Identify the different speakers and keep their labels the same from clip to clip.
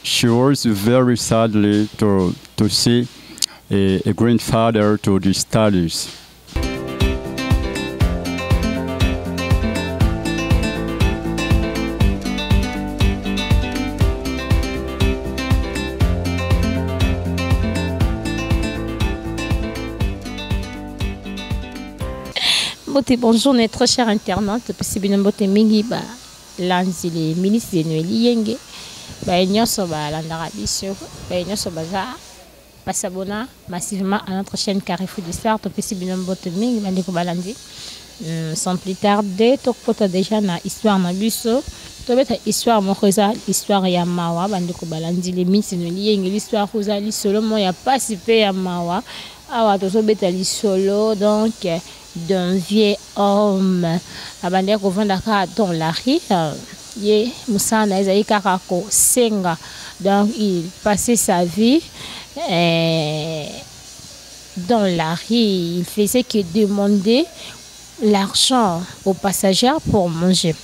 Speaker 1: She was very sadly to see a grandfather to the studies.
Speaker 2: Bonjour, très chers internautes. C'est Bino mingi ba lanzi les ministres de Noël yenge. Ba nyoso ba landara biso. Ba nyoso baza pasabona massivement à notre chaîne Carrefour Des Stars TV. C'est Bino mingi ba ndeko balandi. Sans plus tarder, tokota déjà na histoire na biso. Tobeta histoire mokoza, histoire ya mawa ba ndeko balandi les ministres de Noël yenge. L'histoire koza li solo mo ya pasipe ya mawa. Awa tozobeta li solo donc d'un vieil homme abandé kovandaka dans la rue ye musana ezali kaka kosenga donc il passait sa vie dans la rue. Il faisait que demander l'argent aux passagers pour manger.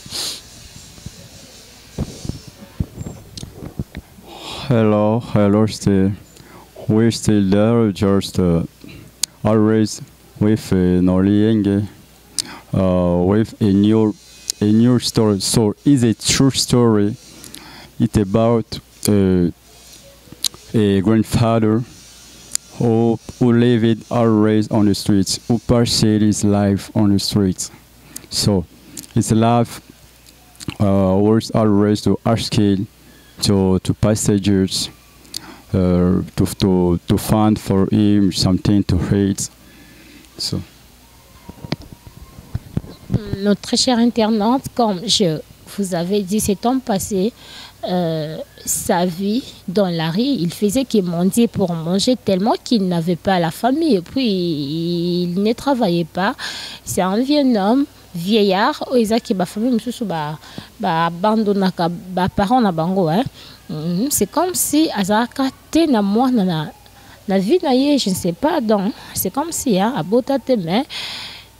Speaker 1: Hello, we're still there, just always with Nolienge, with a new story. So it's a true story. It's about a grandfather who lived always on the streets, who passed his life on the streets. So his life was always to ask to passengers to find for him something to eat. So.
Speaker 2: Notre chère internaute, comme je vous avais dit, cet homme passait sa vie dans la rue. Il faisait que mendier pour manger tellement qu'il n'avait pas la famille. Et puis, il ne travaillait pas. C'est un vieux homme, vieillard. C'est comme si Azaka na moi la vie naie, je ne sais pas, donc c'est comme si à botate mais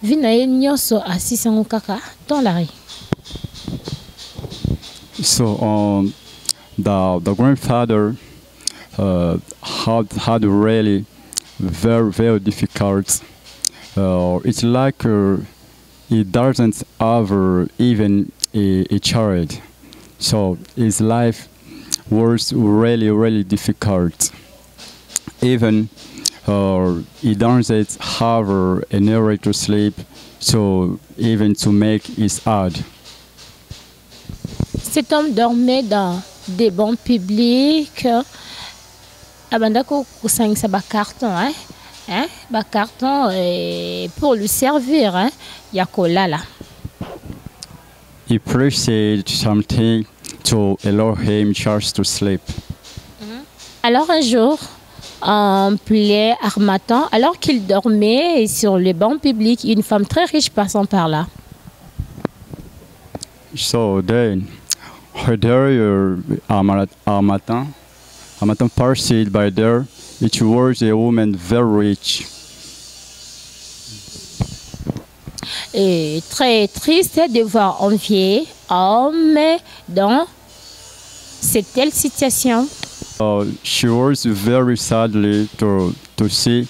Speaker 2: vie naie nioso à 600 kaka dans la rue.
Speaker 1: So the grandfather had really very difficult. It's like he doesn't have even a child. So his life was really difficult. Even he doesn't have an area to sleep, so even to make his hard.
Speaker 2: Cet homme dormait dans des bancs publics. Abandako kusangisa ba carton, ba carton pour lui servir, yakolala.
Speaker 1: He pressed something to allow him just to sleep.
Speaker 2: Alors un jour, en plein harmattan, alors qu'il dormait sur le banc public, une femme très riche passant par là.
Speaker 1: So then, there harmattan passed by there. It was a woman very rich.
Speaker 2: Et très triste de voir un vieil homme dans cette telle situation.
Speaker 1: She was very sadly to see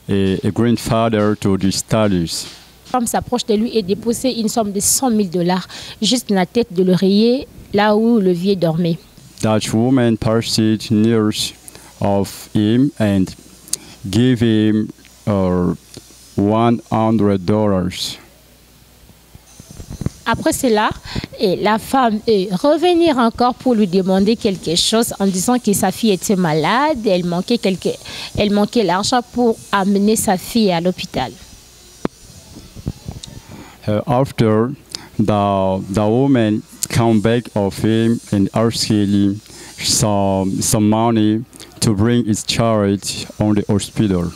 Speaker 1: a grandfather to the studies.
Speaker 2: La femme s'approche de lui et dépose une somme de $100,000 juste dans la tête de l'oreiller, là où le vieux dormait.
Speaker 1: That woman passed near of him and gave him $100.
Speaker 2: Après cela, la femme est revenue encore pour lui demander quelque chose en disant que sa fille était malade, elle manquait l'argent pour amener sa fille à l'hôpital.
Speaker 1: After the woman came back of him and asked him some money to bring his child on the hospital.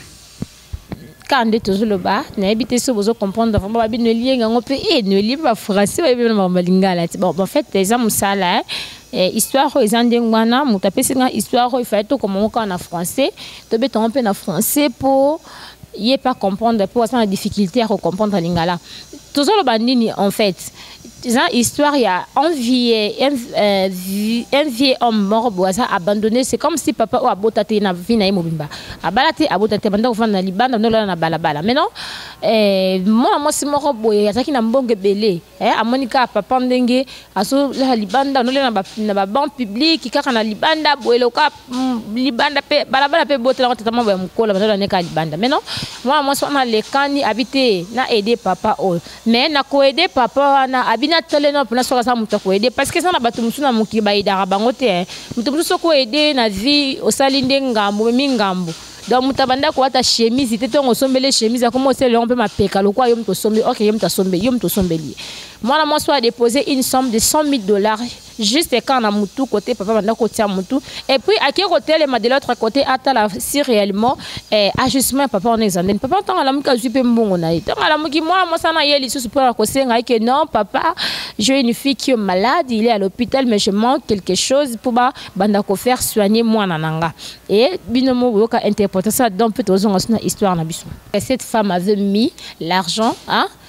Speaker 2: Quand on est toujours là-bas, on a habité sur vous comprendre vraiment pas bien le lien on peut ne lire pas français ou bien malingala. Bon en fait les hommes ça là histoire aux andengwana mu taper c'est une histoire il fait tout comme on en français, tu peux un peu en français pour y pas comprendre pour ça la difficulté à comprendre lingala. Toujours le bandini en fait histoire, il y a un vieil homme mort, abandonné. C'est comme si papa a botate na vie na imobimba. Abalate abotate banda ko na libanda no na balabala. Mais non, moi si mort boy, azaki na mbonge belé. Amonika papa ndenge aso la libanda no na ba banque publique kaka na libanda boy loka libanda pe balabala pe bote na tata mabo mkola banda na ka libanda. Mais non, moi so na le kani habiter na aider papa o. Mais na ko aider papa na abina tele no pona soka sa muta ko aider parce que ça na batu musuna muki ba idara bangote mutu muso ko aider na vie osalinde ngambo mingambo donc mutabanda ko ata chemise tete on sombele chemise comme on sait on peut mapeka lo quoi yom to sombe OK yom to sombeli moi soit déposer une somme de $100,000 juste quand na mutu côté papa banda ko tia mutu et puis à quel côté les de l'autre côté ata si réellement ajustement papa on examine papa tant la muka jupe mbongo na tant la muki moi ça na yeli sous pour ko senga que non papa j'ai une fille qui est malade il est à l'hôpital mais je manque quelque chose pour banda ko faire soigner moi nananga et Bino mo ka interpréter ça dans peut aux histoire na biso. Cette femme avait mis l'argent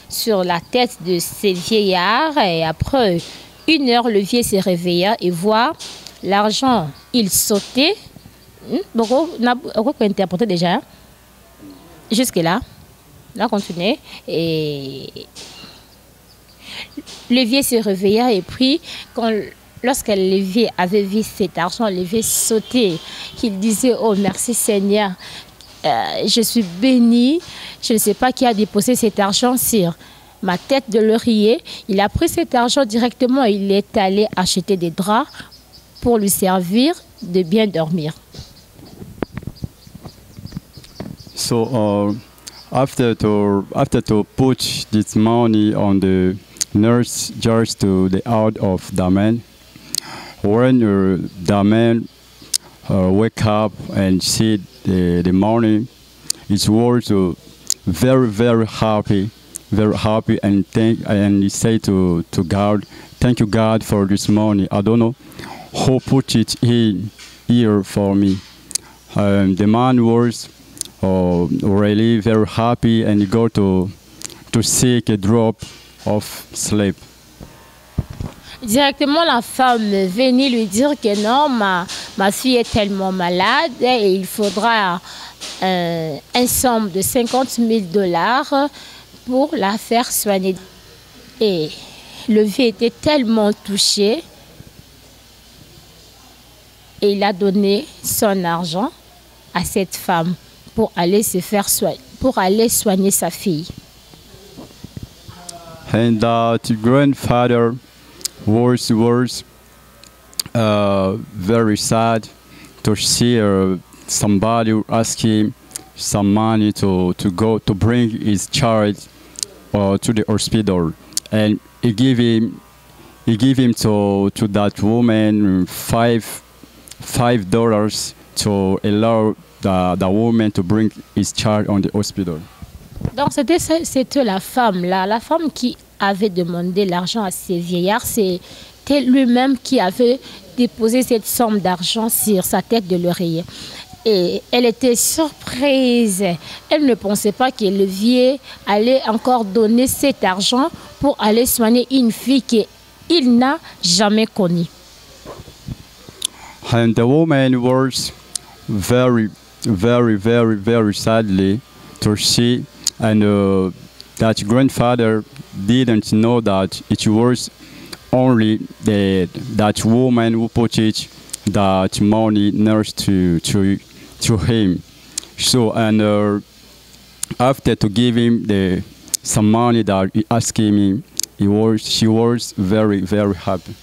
Speaker 2: sur la tête de ces vieillards et après 1 heure, le vieux se réveilla et voit l'argent, il sautait. On peut interpréter déjà. Jusque-là. Là, continuez. Et le vieux se réveilla et puis, lorsque le vieux avait vu cet argent, le vieux sautait. Il disait, oh merci Seigneur, je suis béni. Je ne sais pas qui a déposé cet argent sur ma tête de l'oreiller. Il a pris cet argent directement et il est allé acheter des draps pour lui servir de bien dormir.
Speaker 1: So after to put this money on the nurse just to the out of the man, when the man wake up and see the money, it was very happy and he say to God, thank you God for this money. I don't know who put it in here for me. The man was really very happy and he go to seek a drop of sleep.
Speaker 2: Directement, la femme venait lui dire que non, ma fille est tellement malade et il faudra une somme de $50,000 pour la faire soigner. Et le vieux était tellement touché et il a donné son argent à cette femme pour aller se faire soigner, pour aller soigner sa fille.
Speaker 1: And the grandfather was very sad to see somebody ask him some money to go to bring his child to the hospital, and he give him to that woman $5 to allow the woman to bring his child on the hospital.
Speaker 2: Donc c'était la femme là, la femme qui avait demandé l'argent à ces vieillards, c'était lui-même qui avait déposé cette somme d'argent sur sa tête de l'oreiller. Et elle était surprise. Elle ne pensait pas que le vieux allait encore donner cet argent pour aller soigner une fille qu'il n'a jamais connue.
Speaker 1: And the woman was very sadly to see, and that grandfather didn't know that it was only that woman who put it that money nurse to him. So, and after to give him some money that he asked him, she was very happy.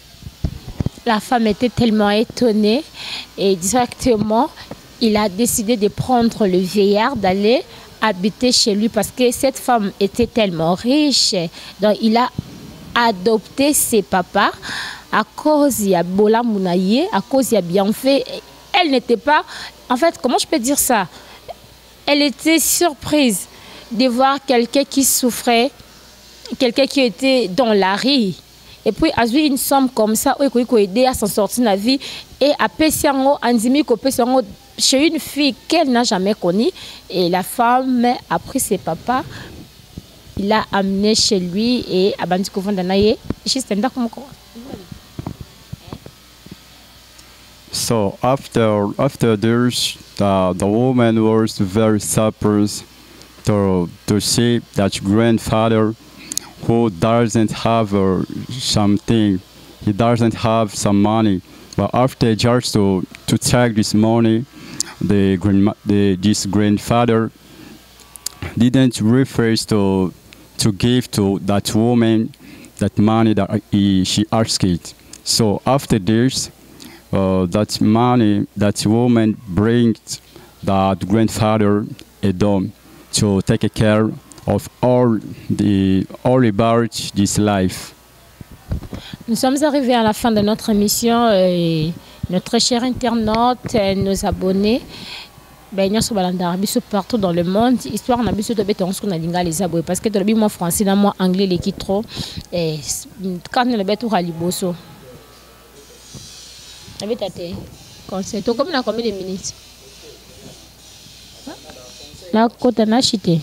Speaker 2: La femme était tellement étonnée et directement, il a décidé de prendre le vieillard, d'aller habiter chez lui parce que cette femme était tellement riche. Donc, il a adopté ses papas à cause il y a Bola Mounaye, à cause il y a bienfait. Elle n'était pas... En fait, comment je peux dire ça? Elle était surprise de voir quelqu'un qui souffrait, quelqu'un qui était dans la rue. Et puis, a eu une somme comme ça, il a aidé à s'en sortir de la vie. Et à Pessiango, Anzimi, chez une fille qu'elle n'a jamais connue. Et la femme a pris ses papas. il l'a amené chez lui et abandi kovandanaye juste ndako moko.
Speaker 1: So after this, the woman was very surprised to see that grandfather who doesn't have something, he doesn't have some money. But after just to take this money, this grandfather didn't refuse to give to that woman that money that she asked. So after this, that money, that woman brings that grandfather a dome to take care of all about this life.
Speaker 2: Nous sommes arrivés à la fin de notre émission et notre cher internaute, nos abonnés, ben sur Bolanda, biso partout dans le monde, histoire na biso to bete on skona linga les abonnés parce que to bi moi français na moi anglais les qui trop et quand le bete au liboso. Habitate. Conseil. Tu combien de minutes? La côte n'a chité.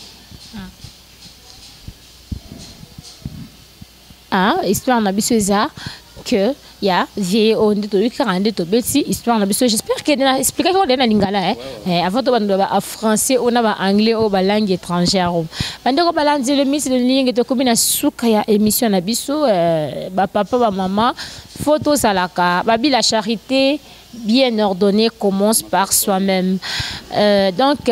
Speaker 2: Ah, histoire n'a biso ça que ya vieille on dit to 42 to beti histoire n'a biso. J'espère que na expliquer comment na lingala avant to bando ba français ou na ba anglais ou ba langue étrangère. Bando ko balanze le miss de ligne to combien suka ya émission na biso ba papa ba maman photo salaka babi la charité bien ordonnée commence par soi-même. Donc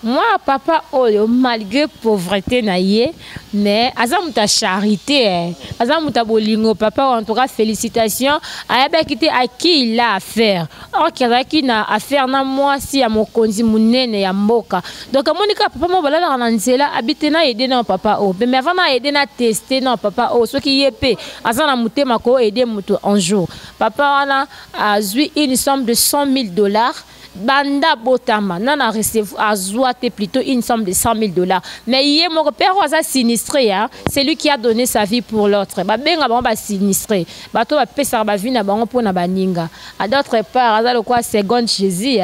Speaker 2: moi papa oh malgré pauvreté naie mais azamuta charité azamuta bolingo papa en tout cas félicitations ayaba quitté à qui il a affaire ok qui na affaire na moi si à mon konzi minene ya mboka donc monika papa mo balala na nzela habite na aider na papa oh mais avant na aider na tester na papa oh ce qui yepé azana mutema ko aider mutu un jour papa wana a eu une somme de $100,000 banda botama nana recevoir azoate plutôt une somme de $100,000 mais hier mon père a sinistré c'est lui qui a donné sa vie pour l'autre ba benga ba sinistré ba to ba pesa ba vie na bango pona baninga à d'autre part azalo quoi seconde Jésus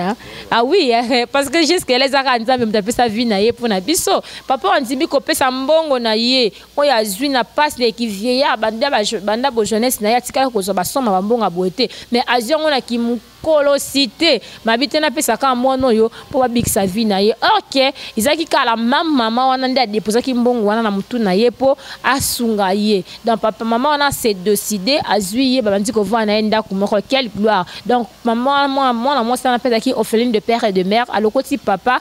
Speaker 2: ah oui parce que jusque les ara Nzambe mta pesa vie na ye pona biso papa on dit ko pesa mbongo na ye o ya zui na passe les qui vieillard banda bo jeunesse na ya tika ko zo ba soma ba mbonga boete mais aziongo na ki colosité mabite na pesa ka mono yo po babikisa vie na ye ok izaki kala mama wana nda déposer ki mbongo wana na mutu na ye po asunga ye donc papa maman wana s'est décidé azui ye babandi ko vana enda kumoko quelle gloire donc maman moi ça na pesa ki ofele de père et de mère à lokoti papa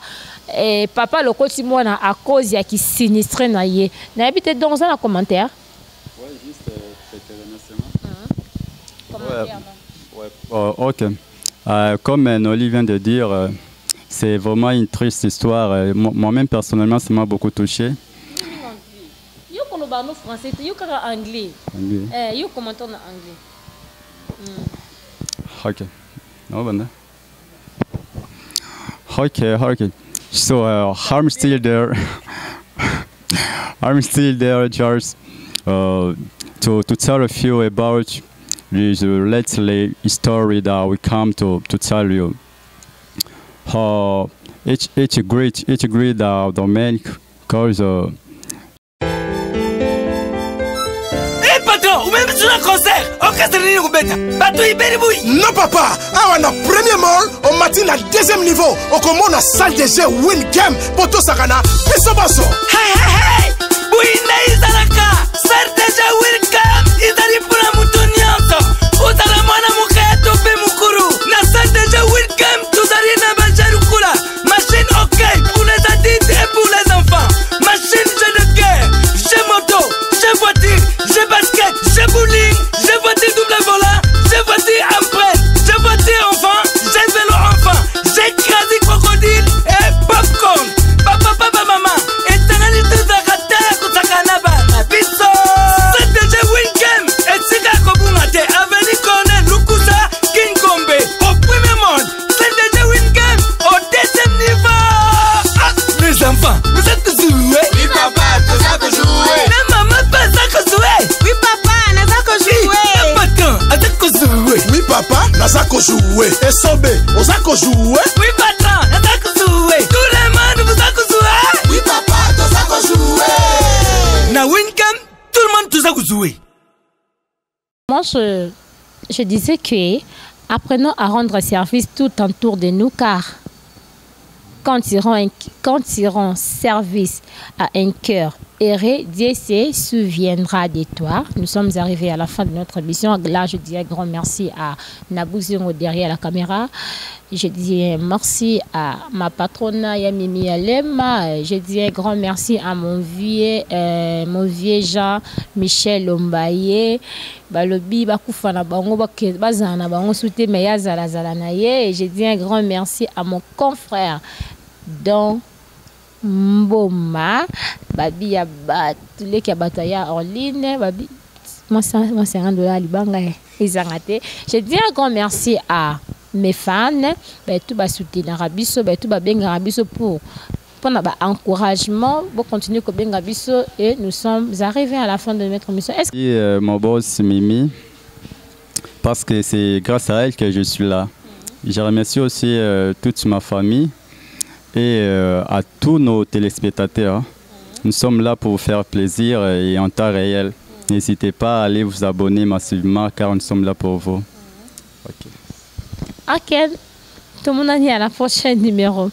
Speaker 2: et papa lokoti mona à cause ya ki sinistre na ye na habite donc ça na commentaire
Speaker 1: ouais juste commentaire ouais ok. Comme Noli vient de dire, c'est vraiment une triste histoire. Moi-même, personnellement, ça m'a beaucoup touché.
Speaker 2: Yo parle français, yo parle anglais. Yo comment en anglais.
Speaker 1: Ok. No, banda. Okay. So I'm still there. I'm still there, just to tell a few about this lately story that we come to tell you. It's great the man cause
Speaker 3: Hey patron, ou même sur un concert, orchestre ni kubeta. Bato iberi boui.
Speaker 4: Non papa, on a premier mall, on matin à deuxième niveau, on commence la salle de jeu win game pour tout ça kana. Biso baso.
Speaker 3: Hey. Boui na izalaka. Salle de jeu win game, izali pula mutu nyonso. Utala mwana mukato pe mukuru. Na salle de jeu win game, tuzali na bajaru kula. Machine ok pour les adultes et pour les enfants. Machine jeu de guerre, jeu moto, jeu voiture, jeu basket, jeu bowling, jeu voiture double volant, jeu voiture empreinte, jeu voiture enfant, jeu vélo enfant, jeu crasi crocodile et popcorn. Papa maman, et tenali tuzakata kusakanaba. Biso, c'est déjà win game. Et sika kobungate, aveni kone lukusa kinkombe. Au premier monde, c'est déjà win game. Au deuxième niveau. Ah, les enfants, vous êtes joués?
Speaker 4: Oui papa, tu sais que jouer.
Speaker 3: Mais maman, pas ça que jouer.
Speaker 5: Oui papa, n'a pas que jouer.
Speaker 3: Patron, à ça que jouer.
Speaker 4: Oui papa, n'a ça que jouer. Et Sobe, on ça que jouer.
Speaker 3: Oui patron, à ça que jouer. Tout le monde, vous ça que jouer.
Speaker 4: Oui papa, tu sais que jouer.
Speaker 2: moi, je disais que apprenons à rendre service tout autour de nous, car quand ils rendent service à un cœur erré, Dieu se souviendra de toi. Nous sommes arrivés à la fin de notre mission. Là, je dis un grand merci à Nabuzungo derrière la caméra. Je dis merci à ma patronne Yamimi Alema. Je dis un grand merci à mon vieux Jean Michel Ombaye. Balobi bakufana bango bazana bango soute meya zala zala na ye. Et je dis un grand merci à mon confrère Don Mboma babi ya batule ki bataya en ligne babi moi c'est $1 libanga ezangate. Je dis un grand merci à mes fans tout ba soutenir biso tout ba benga biso pour encouragement pour continuer ko benga biso et nous sommes arrivés à la fin de notre mission.
Speaker 1: Est-ce mon boss Mimi, parce que c'est grâce à elle que je suis là. Je remercie aussi toute ma famille et à tous nos téléspectateurs. Nous sommes là pour vous faire plaisir et en temps réel. N'hésitez pas à aller vous abonner massivement car nous sommes là pour vous.
Speaker 2: Ok. Tout le monde a dit à la prochaine numéro.